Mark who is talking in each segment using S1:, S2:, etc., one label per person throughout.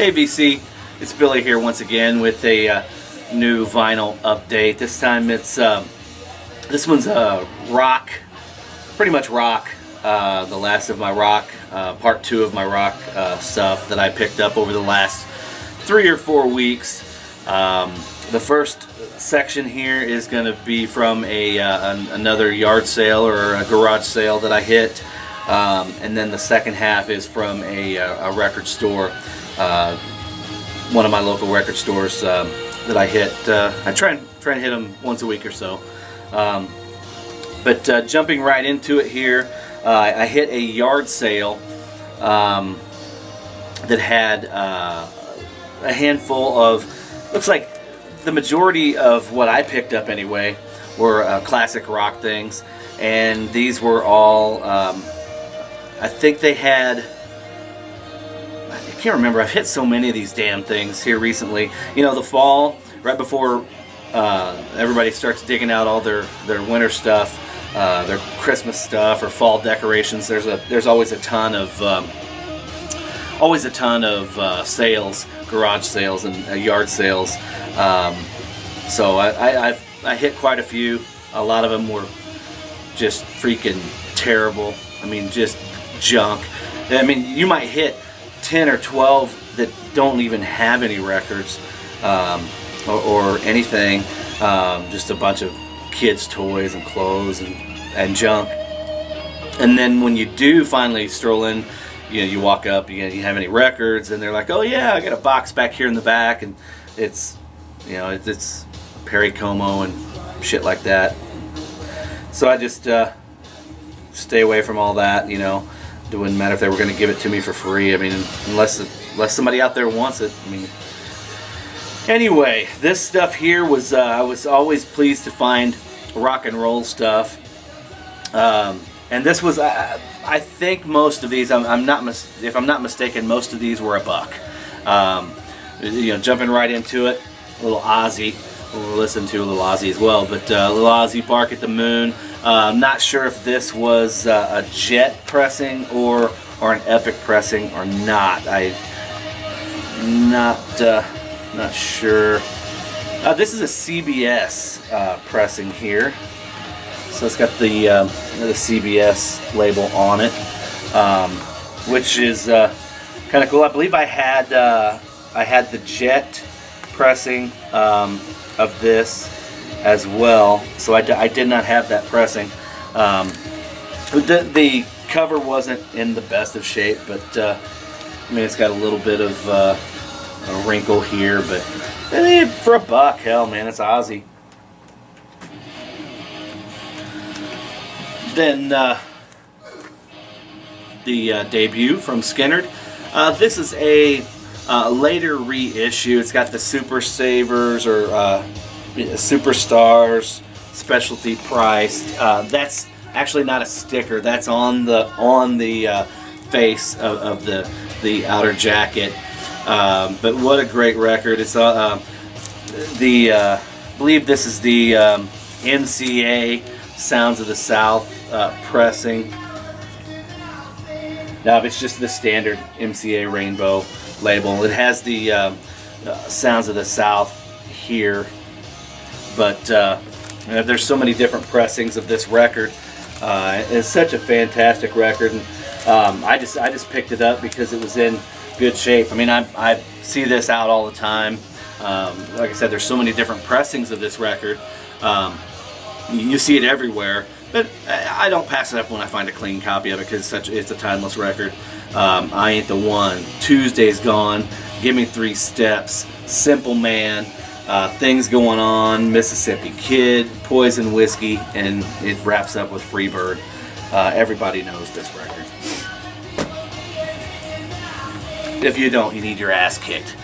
S1: Hey VC, it's Billy here once again with a new vinyl update. This time it's this one's rock, pretty much rock. The last of my rock, part 2 of my rock stuff that I picked up over the last 3 or 4 weeks. The first section here is going to be from another yard sale or a garage sale that I hit, and then the second half is from a record store. One of my local record stores that I hit. I try and hit them once a week or so. But jumping right into it here, I hit a yard sale that had a handful of, looks like the majority of what I picked up anyway were classic rock things, and these were all, I think they had, I can't remember, I've hit so many of these damn things here recently. You know, the fall, right before everybody starts digging out all their winter stuff, their Christmas stuff or fall decorations, there's always a ton of sales, garage sales and yard sales. So I hit quite a few. A lot of them were just freaking terrible. I mean, just junk. I mean, you might hit 10 or 12 that don't even have any records or anything, just a bunch of kids' toys and clothes and junk. And then when you do finally stroll in, you know, you walk up, you have any records, and they're like, oh yeah, I got a box back here in the back, and it's, you know, it's Perry Como and shit like that. So I just stay away from all that, you know. It wouldn't matter if they were going to give it to me for free. I mean, unless somebody out there wants it. I mean, anyway, this stuff here was I was always pleased to find rock and roll stuff, and this was I think most of these, if I'm not mistaken, most of these were $1. You know, jumping right into it, a little Ozzy. We'll listen to a little Ozzy as well, but a little Ozzy, Bark at the Moon. I'm not sure if this was a jet pressing or an epic pressing or not. I'm not sure. This is a CBS pressing here, so it's got the CBS label on it, which is kind of cool. I believe I had the jet pressing of this as well, so I did not have that pressing. The cover wasn't in the best of shape, but I mean, it's got a little bit of a wrinkle here, but I mean, for $1, hell man, it's Ozzy. Then the debut from Skynyrd. This is a later reissue. It's got the Super Savers or Superstars specialty priced. That's actually not a sticker. That's on the face of the outer jacket. But what a great record! It's I believe this is the MCA Sounds of the South pressing. No, it's just the standard MCA Rainbow label. It has the Sounds of the South here, but there's so many different pressings of this record. It's such a fantastic record, and I just picked it up because it was in good shape. I mean, I see this out all the time. Like I said, there's so many different pressings of this record. You see it everywhere, but I don't pass it up when I find a clean copy of it because it's a timeless record. I Ain't the One, Tuesday's Gone, Give Me 3 Steps, Simple Man, Things Going On, Mississippi Kid, Poison Whiskey, and it wraps up with Freebird. Everybody knows this record. If you don't, you need your ass kicked.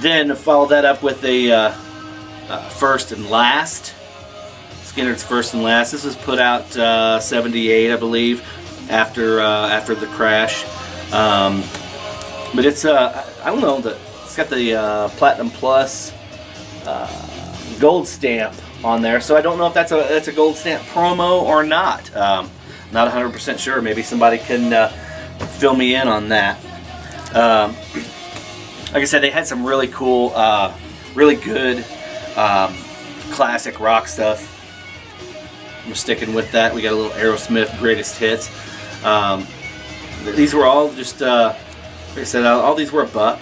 S1: Then follow that up with a First and Last. Skynyrd's First and Last. This was put out 78, I believe, after the crash. But it's I don't know, it's got the Platinum Plus gold stamp on there, so I don't know if that's a gold stamp promo or not. Not 100% sure. Maybe somebody can fill me in on that. Like I said, they had some really cool, really good classic rock stuff. We're sticking with that. We got a little Aerosmith greatest hits. These were all just, like I said, all these were $1.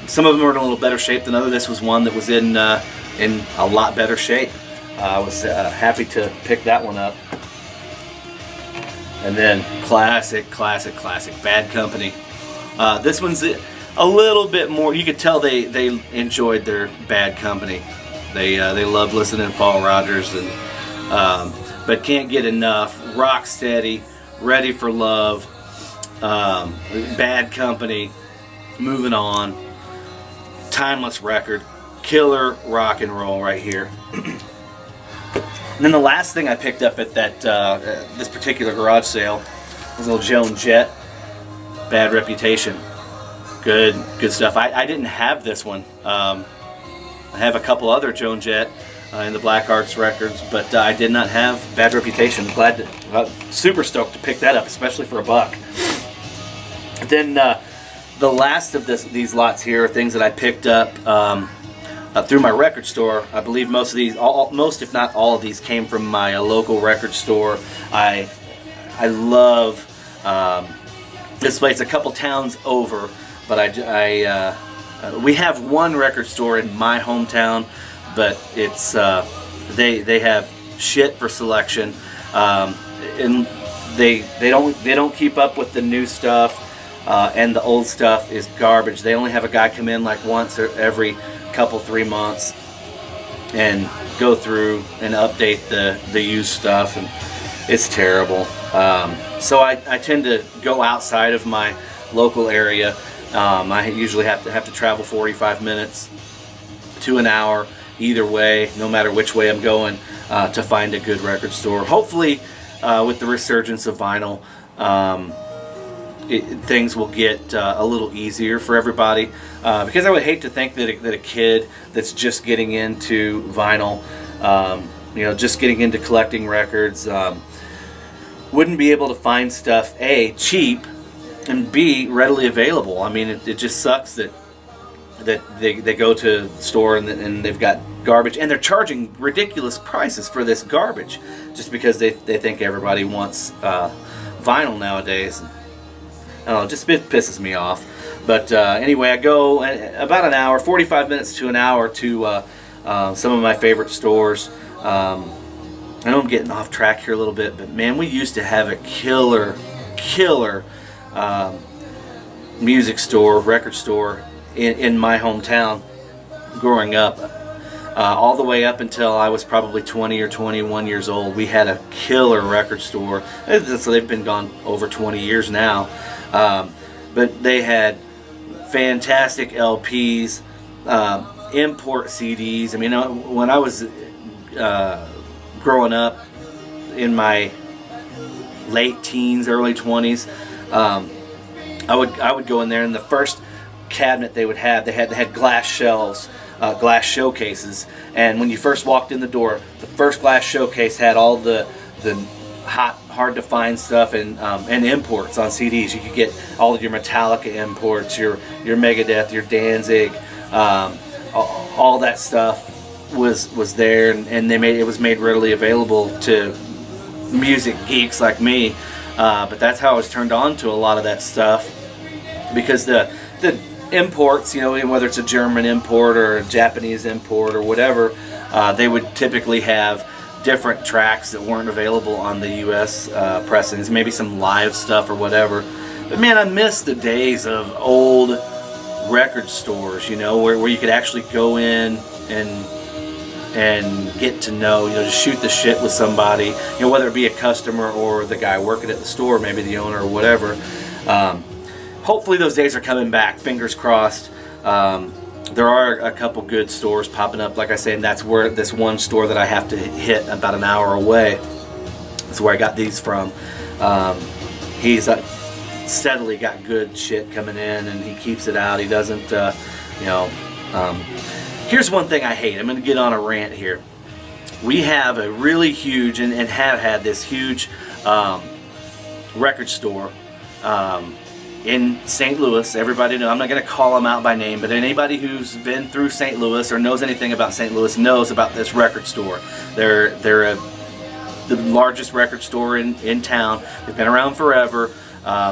S1: Some of them were in a little better shape than others. This was one that was in a lot better shape. I was happy to pick that one up. And then classic Bad Company. This one's a little bit more. You could tell they enjoyed their Bad Company. They loved listening to Paul Rodgers, and but can't get enough. Rock Steady, Ready for Love, Bad Company, Moving On, timeless record, killer rock and roll right here. And then the last thing I picked up at that this particular garage sale was a little Joan Jett, Bad Reputation. Good stuff. I didn't have this one. I have a couple other Joan Jett in the Black Arts records, but I did not have Bad Reputation. Super stoked to pick that up, especially for $1. Then the last of these lots here are things that I picked up through my record store. I believe most of these, most if not all of these, came from my local record store. I love this place. A couple towns over, but we have one record store in my hometown, but it's they have shit for selection, and they don't keep up with the new stuff, and the old stuff is garbage. They only have a guy come in like once or every couple 3 months and go through and update the used stuff, and it's terrible. So I tend to go outside of my local area. I usually have to travel 45 minutes to an hour either way, no matter which way I'm going, to find a good record store. Hopefully with the resurgence of vinyl, things will get a little easier for everybody, because I would hate to think that a kid that's just getting into vinyl, just getting into collecting records, wouldn't be able to find stuff A, cheap, and B, readily available. I mean, it just sucks that they go to the store and they've got garbage, and they're charging ridiculous prices for this garbage just because they think everybody wants vinyl nowadays. I don't know, it just pisses me off. But anyway, I go about an hour, 45 minutes to an hour, to some of my favorite stores. I know I'm getting off track here a little bit, but man, we used to have a killer music store, record store in my hometown growing up. All the way up until I was probably 20 or 21 years old, we had a killer record store. So they've been gone over 20 years now. But they had fantastic LPs, import CDs. I mean, when I was growing up in my late teens, early 20s, I would go in there, and the first cabinet they had glass shelves, glass showcases, and when you first walked in the door, the first glass showcase had all the hard to find stuff and imports on CDs. You could get all of your Metallica imports, your Megadeth, your Danzig, all that stuff was there, and it was made readily available to music geeks like me. But that's how I was turned on to a lot of that stuff, because the imports, whether it's a German import or a Japanese import or whatever, they would typically have different tracks that weren't available on the U.S. pressings, maybe some live stuff or whatever. But man, I miss the days of old record stores, where you could actually go in and get to know, just shoot the shit with somebody, whether it be a customer or the guy working at the store, maybe the owner or whatever. Hopefully those days are coming back, fingers crossed. There are a couple good stores popping up, like I say, and that's where this one store that I have to hit about an hour away, that's where I got these from. He's steadily got good shit coming in, and he keeps it out. He doesn't, here's one thing I hate. I'm going to get on a rant here. We have a really huge, and have had this huge record store in St. Louis. Everybody knows, I'm not going to call them out by name, but anybody who's been through St. Louis or knows anything about St. Louis knows about this record store. They're the largest record store in town. They've been around forever.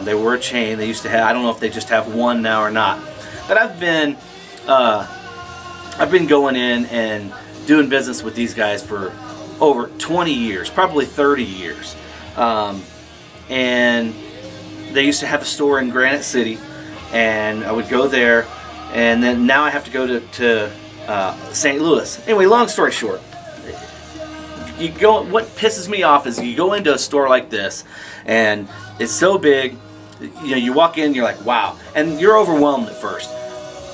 S1: They were a chain. They used to have, I don't know if they just have one now or not, but I've been going in and doing business with these guys for over 20 years, probably 30 years. And they used to have a store in Granite City, and I would go there, and then now I have to go to St. Louis. Anyway, long story short, what pisses me off is you go into a store like this, and it's so big, you know, you walk in, you're like, wow, and you're overwhelmed at first.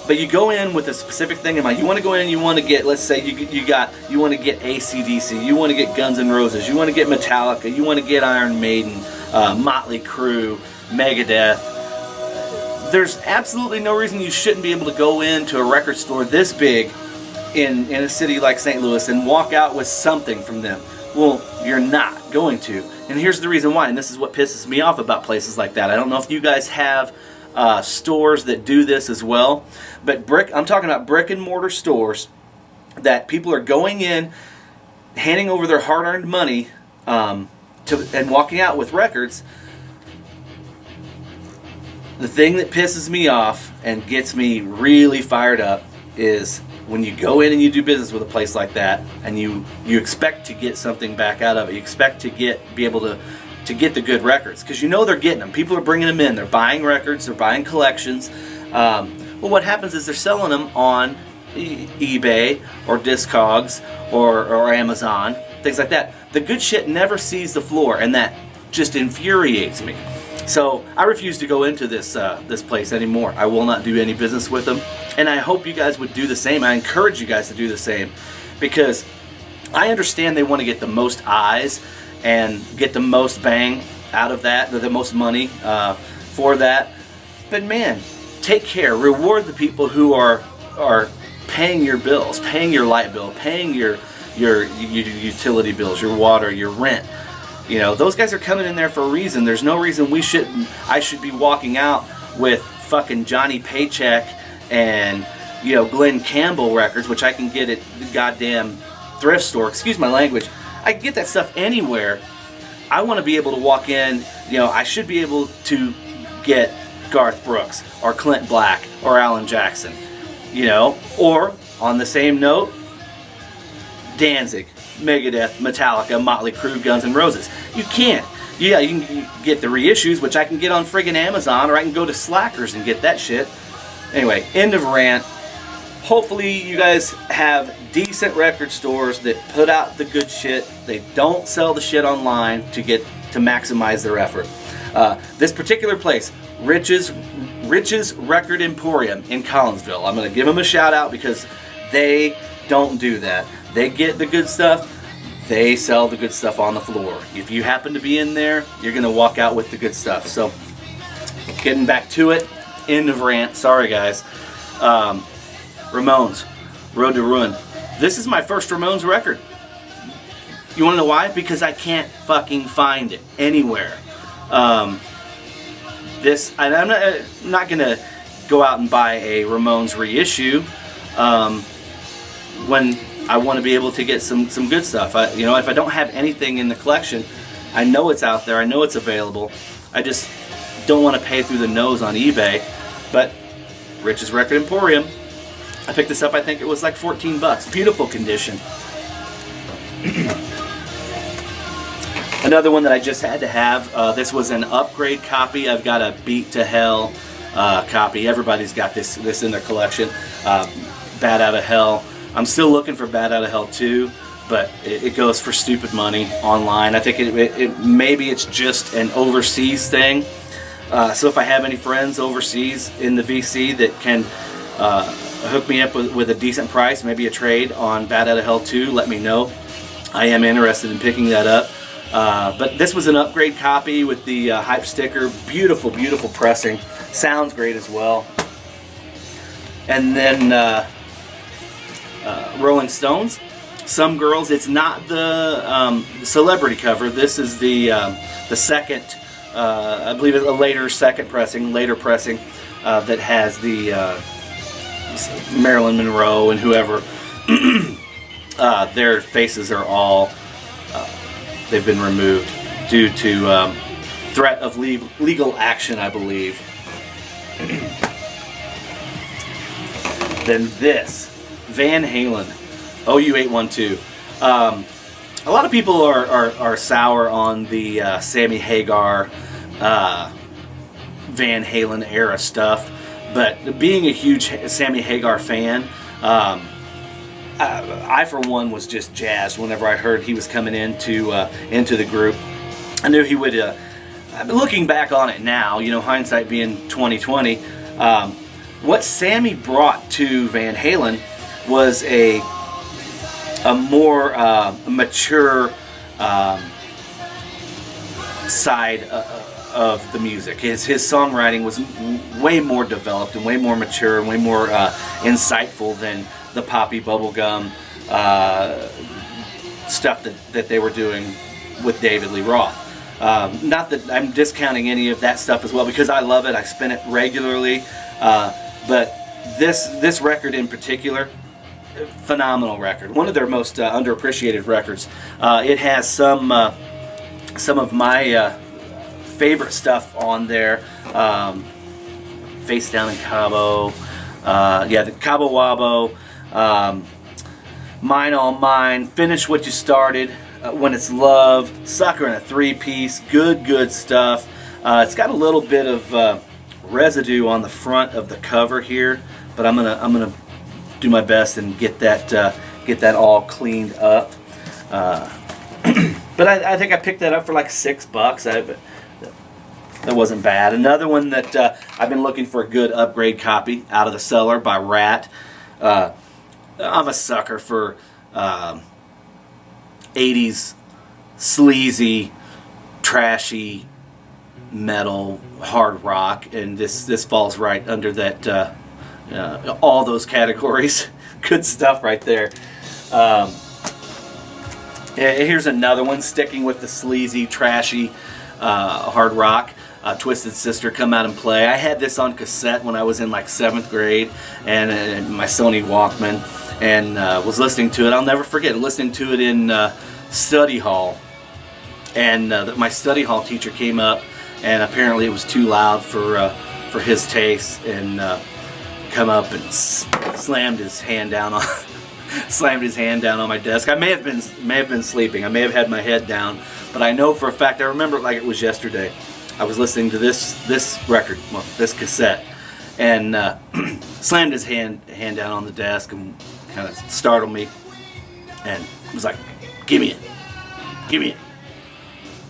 S1: But you go in with a specific thing in mind. You want to go in, you want to get, let's say you want to get AC/DC, you want to get Guns N' Roses, you want to get Metallica, you want to get Iron Maiden, Motley Crue, Megadeth. There's absolutely no reason you shouldn't be able to go into a record store this big in a city like St. Louis and walk out with something from them. Well, you're not going to. And here's the reason why, and this is what pisses me off about places like that. I don't know if you guys have stores that do this as well, but I'm talking about brick and mortar stores that people are going in, handing over their hard-earned money and walking out with records. The thing that pisses me off and gets me really fired up is when you go in and you do business with a place like that, and you expect to get something back out of it. You expect to be able to get the good records, because you know they're getting them. People are bringing them in. They're buying records. They're buying collections. Well, what happens is they're selling them on eBay or Discogs or Amazon, things like that. The good shit never sees the floor, and that just infuriates me. So I refuse to go into this place anymore. I will not do any business with them, and I hope you guys would do the same. I encourage you guys to do the same, because I understand they want to get the most eyes and get the most bang out of that, the most money for that. But man, take care. Reward the people who are paying your bills, paying your light bill, paying your utility bills, your water, your rent. You know, those guys are coming in there for a reason. There's no reason I should be walking out with fucking Johnny Paycheck and, you know, Glenn Campbell records, which I can get at the goddamn thrift store. Excuse my language. I can get that stuff anywhere. I want to be able to walk in, you know, I should be able to get Garth Brooks or Clint Black or Alan Jackson, you know, or on the same note, Danzig, Megadeth, Metallica, Motley Crue, Guns N' Roses. You can't. Yeah, you can get the reissues, which I can get on friggin' Amazon, or I can go to Slackers and get that shit. Anyway, end of rant. Hopefully you guys have decent record stores that put out the good shit. They don't sell the shit online to maximize their effort. This particular place, Rich's Record Emporium in Collinsville. I'm going to give them a shout out because they don't do that. They get the good stuff. They sell the good stuff on the floor. If you happen to be in there, you're going to walk out with the good stuff. So, getting back to it, end of rant. Sorry, guys. Ramones, Road to Ruin. This is my first Ramones record. You want to know why? Because I can't fucking find it anywhere. I'm not going to go out and buy a Ramones reissue when I want to be able to get some good stuff. If I don't have anything in the collection, I know it's out there. I know it's available. I just don't want to pay through the nose on eBay. But Rich's Record Emporium, I picked this up, I think it was like $14. Beautiful condition. Another one that I just had to have. This was an upgrade copy. I've got a Beat to Hell copy. Everybody's got this in their collection. Bad Out of Hell. I'm still looking for Bad Out of Hell 2, but it goes for stupid money online. I think maybe it's just an overseas thing. So if I have any friends overseas in the VC that can hook me up with a decent price, maybe a trade on Bad Out of Hell 2, let me know. I am interested in picking that up. But this was an upgrade copy with the hype sticker. Beautiful, beautiful pressing. Sounds great as well. And then Rolling Stones, Some Girls. It's not the celebrity cover. This is the second I believe it's a later pressing that has the Marilyn Monroe and whoever. Their faces are all they've been removed due to threat of legal action, I believe. Then this Van Halen OU812. A lot of people are sour on the Sammy Hagar, Van Halen era stuff, but being a huge Sammy Hagar fan, I for one was just jazzed whenever I heard he was coming into the group. I knew he would. Looking back on it now, you know, hindsight being 2020, what Sammy brought to Van Halen was a more mature side of the music. His songwriting was way more developed and way more mature and way more insightful than the poppy bubblegum stuff that they were doing with David Lee Roth. Not that I'm discounting any of that stuff as well, because I love it. I spin it regularly. But this record in particular, phenomenal record. One of their most underappreciated records. It has some of my favorite stuff on there. Face Down in Cabo. The Cabo Wabo. Mine All Mine. Finish What You Started. When It's Love. Sucker in a 3-piece. Good stuff. It's got a little bit of residue on the front of the cover here, but I'm gonna do my best and get that all cleaned up. But I think I picked that up for like $6. That wasn't bad. Another one that I've been looking for a good upgrade copy, Out of the Cellar by Rant. I'm a sucker for 80s sleazy, trashy metal, hard rock, and this falls right under that. All those categories. Good stuff right there. Here's another one, sticking with the sleazy, trashy, hard rock. Twisted Sister, Come Out and Play. I had this on cassette when I was in like 7th grade, and my Sony Walkman, and was listening to it. I'll never forget listening to it in study hall, and my study hall teacher came up, and apparently it was too loud for his taste, and come up and slammed his hand down on my desk. I may have been sleeping. I may have had my head down, but I know for a fact, I remember it like it was yesterday. I was listening to this record, well, this cassette, and slammed his hand down on the desk and kind of startled me, and was like, "Give me it."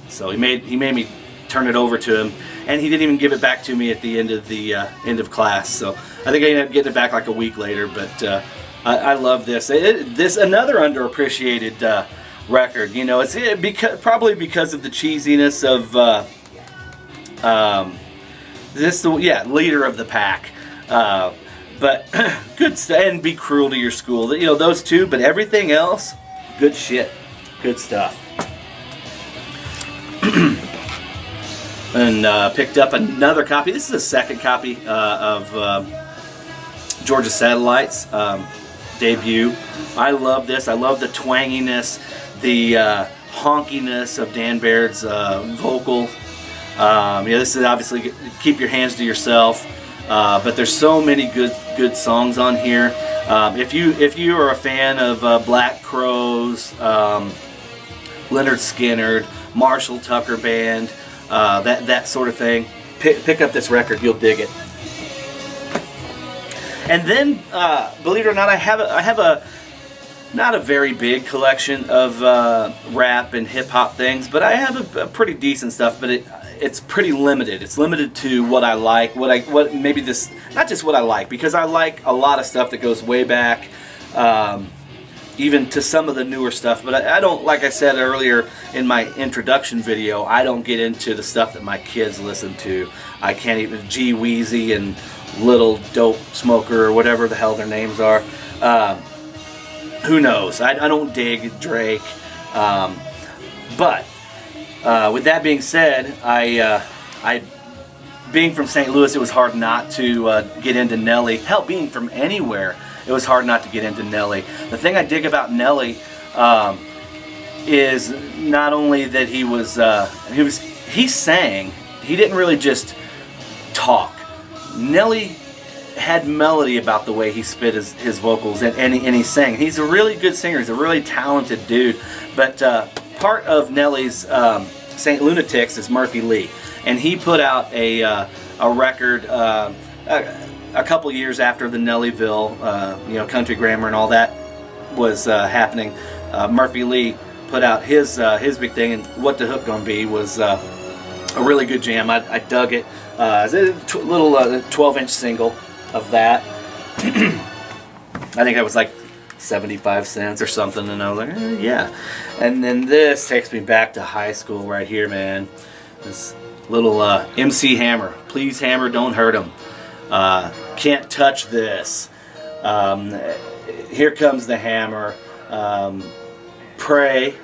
S1: So he made me turn it over to him, and he didn't even give it back to me at the end of class. So I think I ended up getting it back like a week later. But I love this. This another underappreciated record. You know, it's probably because of the cheesiness of leader of the pack. But good stuff. And Be Cruel to Your School. You know, those two. But everything else, good shit. Good stuff. And picked up another copy. This is a second copy of Georgia Satellites debut. I love this. I love the twanginess, the honkiness of Dan Baird's vocal. This is obviously Keep Your Hands to Yourself, but there's so many good songs on here. If you are a fan of Black Crowes, Leonard Skinner, Marshall Tucker Band, that sort of thing, pick up this record. You'll dig it. And then, believe it or not, I have a not a very big collection of rap and hip hop things, but I have a pretty decent stuff. But it's pretty limited. It's limited to what I like. Not just what I like, because I like a lot of stuff that goes way back. Even to some of the newer stuff, but I don't, like I said earlier in my introduction video, I don't get into the stuff that my kids listen to. I can't even, G Weezy and Little Dope Smoker or whatever the hell their names are. Who knows? I don't dig Drake. But with that being said, I being from St. Louis, it was hard not to get into Nelly. Hell, being from anywhere, it was hard not to get into Nelly. The thing I dig about Nelly is not only that he sang. He didn't really just talk. Nelly had melody about the way he spit his vocals, and he sang. He's a really good singer. He's a really talented dude. But part of Nelly's St. Lunatics is Murphy Lee, and he put out a record a couple years after the Nellyville, Country Grammar and all that was happening. Murphy Lee put out his big thing, and What the Hook Gonna Be was a really good jam. I dug it. It's a little 12-inch single of that. I think that was like 75 cents or something, and I was like, yeah. And then this takes me back to high school right here, man. This little MC Hammer. Please, Hammer, don't hurt him. Can't touch this. Here comes the Hammer. Pray.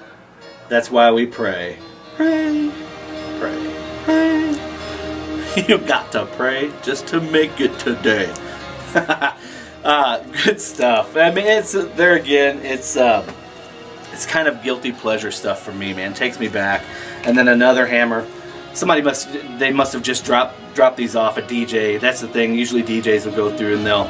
S1: That's why we pray. Pray. Pray. Pray. You got to pray just to make it today. Good stuff. I mean, it's there again. It's kind of guilty pleasure stuff for me, man. It takes me back. And then another Hammer. They must have just dropped these off a DJ. That's the thing. Usually DJs will go through and they'll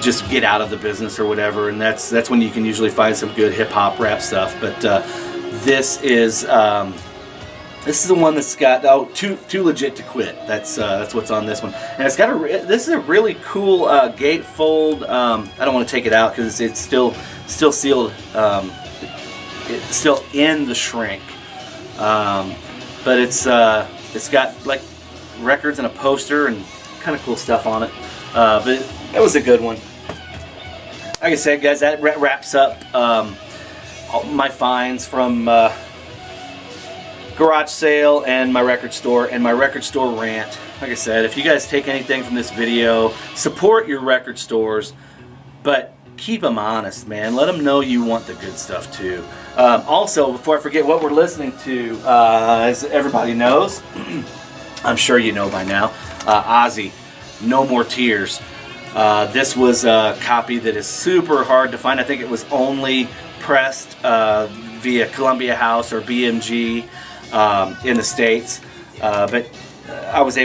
S1: just get out of the business or whatever, and that's when you can usually find some good hip hop rap stuff. But this is the one that's got too legit to quit. That's what's on this one, and it's got this is a really cool gatefold. I don't want to take it out because it's still sealed. It's still in the shrink, but it's got like records and a poster and kind of cool stuff on it. But that was a good one. Like I said, guys, that wraps up all my finds from garage sale and my record store rant. Like I said, if you guys take anything from this video, support your record stores, but keep them honest, man. Let them know you want the good stuff too. Also, before I forget what we're listening to, as everybody knows, I'm sure you know by now, Ozzy, No More Tears. This was a copy that is super hard to find. I think it was only pressed via Columbia House or BMG in the States. But I was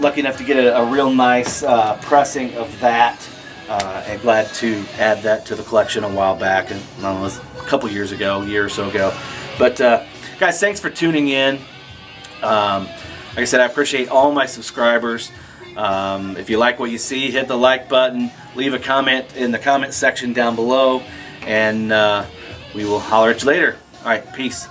S1: lucky enough to get a real nice pressing of that. And glad to add that to the collection a while back. And I don't know, it was a couple years ago, a year or so ago. But guys, thanks for tuning in. Like I said, I appreciate all my subscribers. If you like what you see, hit the like button, leave a comment in the comment section down below, and we will holler at you later. Alright, peace.